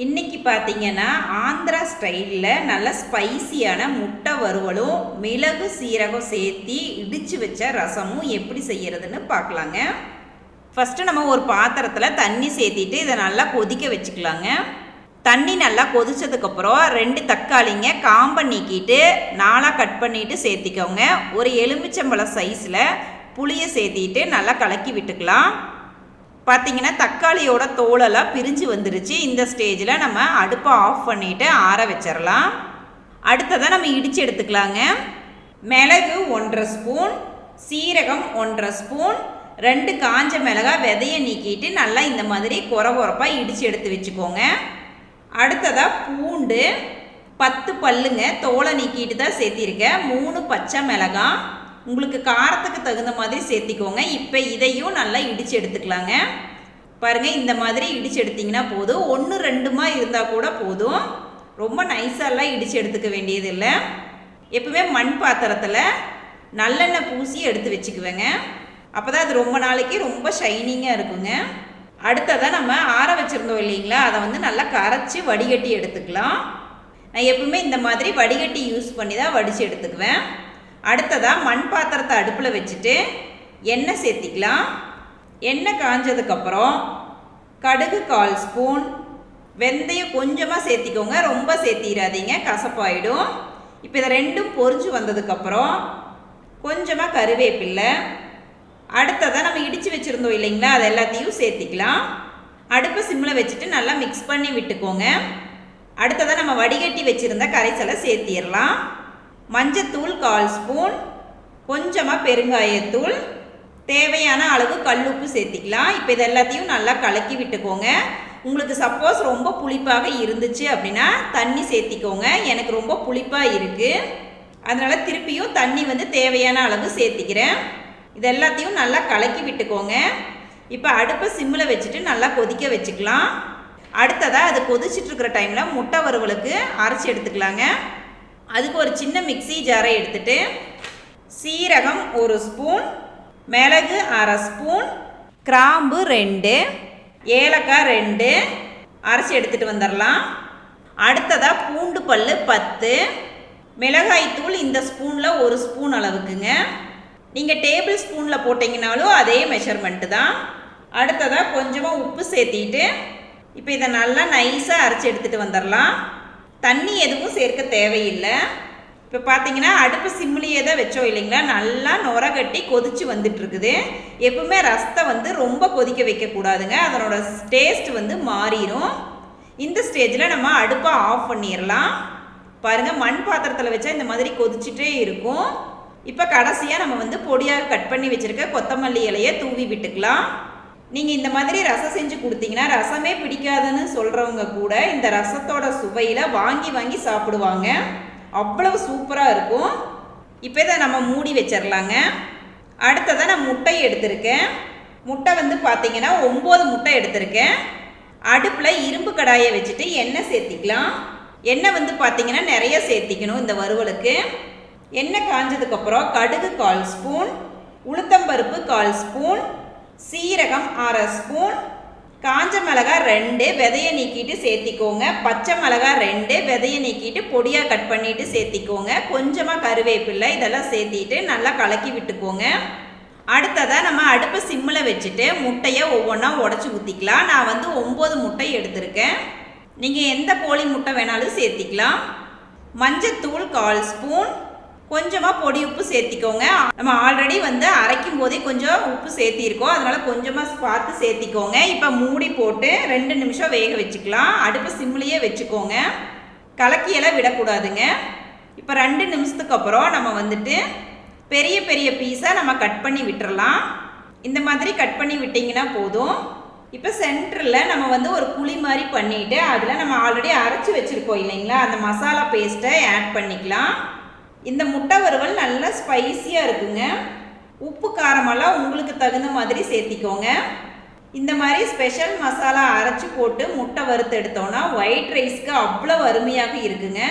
இன்னைக்கு பார்த்தீங்கன்னா ஆந்திரா ஸ்டைலில் நல்ல ஸ்பைசியான முட்டை வறுவலும் மிளகு சீரகம் சேர்த்து இடித்து வச்ச ரசமும் எப்படி செய்யறதுன்னு பார்க்கலாங்க. ஃபஸ்ட்டு நம்ம ஒரு பாத்திரத்தில் தண்ணி சேர்த்திட்டு இதை நல்லா கொதிக்க வச்சுக்கலாங்க. தண்ணி நல்லா கொதிச்சதுக்கப்புறம் 2 தக்காளிங்க காம்பை நீக்கிட்டு 4ஆக கட் பண்ணிவிட்டு சேர்த்திக்கோங்க. ஒரு எலுமிச்சம்பழம் சைஸில் புளியை சேர்த்திட்டு நல்லா கலக்கி விட்டுக்கலாம். பார்த்தீங்கன்னா தக்காளியோட தோலெல்லாம் பிரிஞ்சு வந்துருச்சு. இந்த ஸ்டேஜில் நம்ம அடுப்பை ஆஃப் பண்ணிவிட்டு ஆற வச்சிடலாம். அடுத்ததாக நம்ம இடித்து எடுத்துக்கலாங்க. மிளகு 1½ ஸ்பூன், சீரகம் 1½ ஸ்பூன், 2 காஞ்ச மிளகாய் விதையை நீக்கிட்டு நல்லா இந்த மாதிரி கொரப்பாக இடித்து எடுத்து வச்சுக்கோங்க. அடுத்ததாக பூண்டு 10 பல்லுங்க, தோலை நீக்கிட்டு தான் சேர்த்திருக்கேன். 3 பச்சை மிளகாய் உங்களுக்கு காரத்துக்கு தகுந்த மாதிரி சேர்த்திக்கோங்க. இப்போ இதையும் நல்லா இடித்து எடுத்துக்கலாங்க. பாருங்கள், இந்த மாதிரி இடித்து எடுத்திங்கன்னா போதும். 1-2 இருந்தால் கூட போதும். ரொம்ப நைஸாலாம் இடித்து எடுத்துக்க வேண்டியது இல்லை. எப்பவுமே மண் பாத்திரத்தில் நல்லெண்ணெய் பூசி எடுத்து வச்சுக்குவேங்க. அப்போ தான் அது ரொம்ப நாளைக்கு ரொம்ப ஷைனிங்காக இருக்குங்க. அடுத்ததாக நம்ம ஆற வச்சுருந்தோம் இல்லைங்களா, அதை நல்லா கரைச்சி வடிகட்டி எடுத்துக்கலாம். நான் எப்பவுமே இந்த மாதிரி வடிகட்டி யூஸ் பண்ணி தான் வடித்து எடுத்துக்குவேன். அடுத்ததாக மண் பாத்திரத்தை அடுப்பில் வச்சுட்டு எண்ணெய் சேர்த்திக்கலாம். எண்ணெய் காஞ்சதுக்கப்புறம் கடுகு 1/4 ஸ்பூன், வெந்தயம் கொஞ்சமாக சேர்த்திக்கோங்க, ரொம்ப சேர்த்திடாதீங்க, கசப்பாயிடும். இப்போ இதை 2ம் பொரிஞ்சு வந்ததுக்கப்புறம் கொஞ்சமாக கருவேப்பில்லை, அடுத்ததாக நம்ம இடித்து வச்சுருந்தோம் இல்லைங்களா, அது எல்லாத்தையும் சேர்த்திக்கலாம். அடுப்பை சிம்மில் வச்சுட்டு நல்லா மிக்ஸ் பண்ணி விட்டுக்கோங்க. அடுத்ததாக நம்ம வடிகட்டி வச்சுருந்த கரைசலை சேர்த்திடலாம். மஞ்சத்தூள் 1/4 ஸ்பூன், கொஞ்சமாக பெருங்காயத்தூள், தேவையான அளவு கல்லுப்பு சேர்த்திக்கலாம். இப்போ இது எல்லாத்தையும் நல்லா கலக்கி விட்டுக்கோங்க. உங்களுக்கு சப்போஸ் ரொம்ப புளிப்பாக இருந்துச்சு அப்படின்னா தண்ணி சேர்த்திக்கோங்க. எனக்கு ரொம்ப புளிப்பாக இருக்குது, அதனால் திருப்பியும் தண்ணி தேவையான அளவு சேர்த்திக்கிறேன். இது எல்லாத்தையும் நல்லா கலக்கி விட்டுக்கோங்க. இப்போ அடுப்பை சிம்மில் வச்சுட்டு நல்லா கொதிக்க வச்சுக்கலாம். அடுத்ததாக அது கொதிச்சிட்ருக்கிற டைமில் முட்டை வறுவலுக்கு அரைச்சி எடுத்துக்கலாங்க. அதுக்கு ஒரு சின்ன மிக்ஸி ஜாரை எடுத்துட்டு சீரகம் 1 ஸ்பூன், மிளகு 1/2 ஸ்பூன், கிராம்பு 2, ஏலக்காய் 2 அரைச்சி எடுத்துகிட்டு வந்துடலாம். அடுத்ததாக பூண்டு பல் 10, மிளகாய்த்தூள் இந்த ஸ்பூனில் 1 ஸ்பூன் அளவுக்குங்க. நீங்கள் டேபிள் ஸ்பூனில் போட்டிங்கனாலும் அதே மெஷர்மெண்ட்டு தான். அடுத்ததாக கொஞ்சமாக உப்பு சேர்த்திட்டு இப்போ இதை நல்லா நைஸாக அரைச்சி எடுத்துகிட்டு வந்துடலாம். தண்ணி எதுவும் சேர்க்க தேவையில்லை. இப்போ பார்த்தீங்கன்னா அடுப்பு சிம்மிலேயே தான் வச்சோம் இல்லைங்களா, நல்லா நுர கட்டி கொதிச்சு வந்துட்டுருக்குது. எப்பவுமே ரசத்தை ரொம்ப கொதிக்க வைக்கக்கூடாதுங்க, அதனோட டேஸ்ட் மாறிடும். இந்த ஸ்டேஜில் நம்ம அடுப்பை ஆஃப் பண்ணிடலாம். பாருங்கள், மண் பாத்திரத்தில் வச்சா இந்த மாதிரி கொதிச்சுட்டே இருக்கும். இப்போ கடைசியாக நம்ம பொடியாக கட் பண்ணி வச்சுருக்க கொத்தமல்லி இலையை தூவி விட்டுக்கலாம். நீங்கள் இந்த மாதிரி ரசம் செஞ்சு கொடுத்தீங்கன்னா ரசமே பிடிக்காதுன்னு சொல்கிறவங்க கூட இந்த ரசத்தோட சுவையில் வாங்கி வாங்கி சாப்பிடுவாங்க. அவ்வளவு சூப்பராக இருக்கும். இப்போ இதை நம்ம மூடி வச்சிடலாங்க. அடுத்ததாக நான் முட்டை எடுத்திருக்கேன். முட்டை பார்த்தீங்கன்னா 9 முட்டை எடுத்திருக்கேன். அடுப்பில் இரும்பு கடாயை வச்சுட்டு எண்ணெய் சேர்த்திக்கலாம். எண்ணெய் பார்த்தீங்கன்னா நிறைய சேர்த்திக்கணும் இந்த வறுவலுக்கு. எண்ணெய் காஞ்சதுக்கப்புறம் கடுகு 1/4 ஸ்பூன், உளுத்தம்பருப்பு 1/4 ஸ்பூன், சீரகம் 1/2 ஸ்பூன், காஞ்ச மிளகாய் 2 விதையை நீக்கிட்டு சேர்த்திக்கோங்க, பச்சை மிளகாய் 2 விதையை நீக்கிட்டு பொடியாக கட் பண்ணிவிட்டு சேர்த்திக்கோங்க, கொஞ்சமாக கருவேப்பில்லை இதெல்லாம் சேர்த்திட்டு நல்லா கலக்கி விட்டுக்கோங்க. அடுத்ததாக நம்ம அடுப்பை சிம்மில் வச்சுட்டு முட்டையை ஒவ்வொன்றா உடச்சி ஊற்றிக்கலாம். நான் 9 முட்டை எடுத்திருக்கேன். நீங்கள் எந்த கோழி முட்டை வேணாலும் சேர்த்திக்கலாம். மஞ்சத்தூள் 1/4 ஸ்பூன், கொஞ்சமாக பொடி உப்பு சேர்த்திக்கோங்க. நம்ம ஆல்ரெடி அரைக்கும் போதே கொஞ்சம் உப்பு சேர்த்திருக்கோம், அதனால் கொஞ்சமாக பார்த்து சேர்த்திக்கோங்க. இப்போ மூடி போட்டு 2 நிமிஷம் வேக வச்சுக்கலாம். அடுப்பு சிம்மிலேயே வச்சுக்கோங்க, கலக்கியெல்லாம் விடக்கூடாதுங்க. இப்போ 2 நிமிஷத்துக்கு அப்புறம் நம்ம பெரிய பெரிய பீஸாக நம்ம கட் பண்ணி விட்டுறலாம். இந்த மாதிரி கட் பண்ணி விட்டிங்கன்னா போதும். இப்போ சென்டரில் நம்ம ஒரு குழி மாதிரி பண்ணிவிட்டு அதில் நம்ம ஆல்ரெடி அரைச்சி வச்சுருக்கோம் இல்லைங்களா, அந்த மசாலா பேஸ்ட்டை ஆட் பண்ணிக்கலாம். இந்த முட்டை வறுவல் நல்லா ஸ்பைஸியாக இருக்குங்க. உப்பு காரமெல்லாம் உங்களுக்கு தகுந்த மாதிரி சேர்த்திக்கோங்க. இந்த மாதிரி ஸ்பெஷல் மசாலா அரைச்சி போட்டு முட்டை வறுத்து எடுத்தோன்னா ஒயிட் ரைஸ்க்கு அவ்வளோ அருமையாக இருக்குங்க.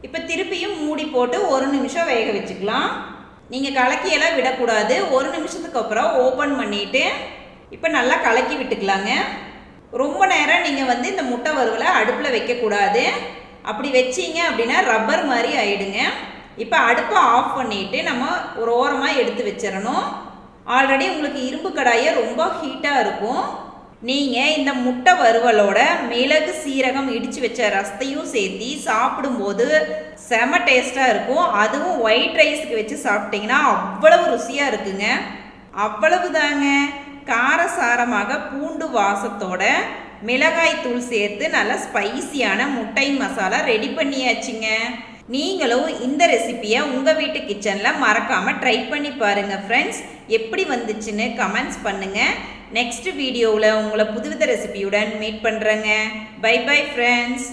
இப்போ திருப்பியும் மூடி போட்டு 1 நிமிஷம் வேக வச்சுக்கலாம். நீங்கள் கலக்கியெல்லாம் விடக்கூடாது. 1 நிமிஷத்துக்கு அப்புறம் ஓப்பன் பண்ணிவிட்டு இப்போ நல்லா கலக்கி விட்டுக்கலாங்க. ரொம்ப நேரம் நீங்கள் வந்து இந்த முட்டை வறுவலை அடுப்பில் வைக்கக்கூடாது. அப்படி வச்சிங்க அப்படின்னா ரப்பர் மாதிரி ஆயிடுங்க. இப்போ அடுப்பை ஆஃப் பண்ணிவிட்டு நம்ம ஒரு ஓரமாக எடுத்து வச்சிடணும். ஆல்ரெடி உங்களுக்கு இரும்பு கடாயை ரொம்ப ஹீட்டாக இருக்கும். நீங்கள் இந்த முட்டை வறுவலோட மிளகு சீரகம் இடித்து வச்ச ரசத்தையும் சேர்த்து சாப்பிடும்போது செம டேஸ்ட்டாக இருக்கும். அதுவும் ஒயிட் ரைஸுக்கு வச்சு சாப்பிட்டிங்கன்னா அவ்வளவு ருசியாக இருக்குங்க. அவ்வளவு தாங்க. காரசாரமாக பூண்டு வாசத்தோட மிளகாய் தூள் சேர்த்து நல்லா ஸ்பைசியான முட்டை மசாலா ரெடி பண்ணியாச்சுங்க. நீங்களும் இந்த ரெசிபியை உங்கள் வீட்டு கிச்சனில் மறக்காமல் ட்ரை பண்ணி பாருங்கள் ஃப்ரெண்ட்ஸ். எப்படி வந்துச்சுன்னு கமெண்ட்ஸ் பண்ணுங்கள். நெக்ஸ்ட் வீடியோவில் உங்களை புதுவித ரெசிபியுடன் மீட் பண்ணுறேங்க. Bye bye friends.